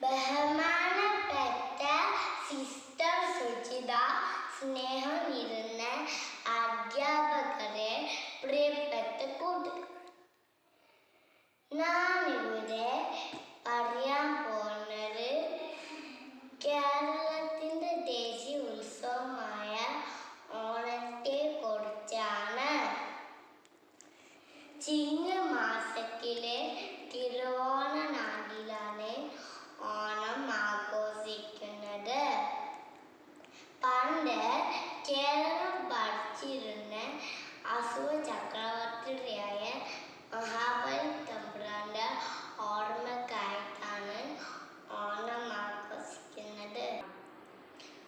ബഹുമാനപ്പെട്ട സിസ്റ്റർ സുചിത, സ്നേഹം നിറഞ്ഞ അധ്യാപകരെ, പ്രിയപ്പെട്ട കൂട്ടുകാരെ, ഞാനിവിടെ പറയാൻ പോകുന്നത് കേരളത്തിൻ്റെ ദേശീയ ഉത്സവമായ ഓണത്തെ കുറിച്ചാണ്. ചിങ്ങമാസത്തിലെ തിരുവോണ നാളിലാണ് ഓണം ആഘോഷിക്കുന്നത്. പണ്ട് കേരളം ഭരിച്ചിരുന്ന അസുര ചക്രവർത്തിയായ മഹാബലി തമ്പുരാന്റെ ഓർമ്മക്കായിട്ടാണ് ഓണം ആഘോഷിക്കുന്നത്.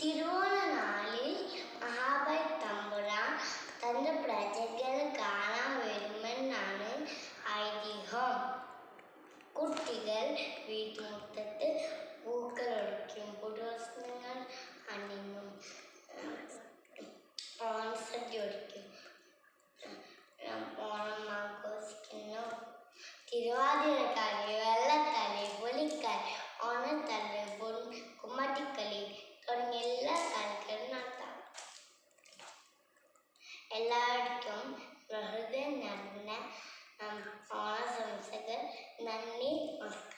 തിരുവോണ നാളിൽ മഹാബലി തമ്പുരാൻ തന്റെ പ്രജകളെ കാണാൻ വരുമെന്നാണ് ഐതിഹ്യം. കുട്ടികൾ വീട്ടുമുറ്റത്ത് പൂക്കളൊഴിക്കും, പുതുവസ്ത്രങ്ങൾ അണിഞ്ഞും ഓണസദ്യ ഒരുക്കും, ഓണം ആഘോഷിക്കുന്നു. തിരുവാതിരക്കളി, വെള്ളക്കളി, പുലിക്കളി, ഓണത്തല്ല്, കുമ്മട്ടിക്കളി തുടങ്ങിയ എല്ലാ കളികളും നടത്താം. എല്ലാവർക്കും ഹൃദയം നിറഞ്ഞ ഓണാശംസകൾ. നന്ദി, നമസ്കാരം.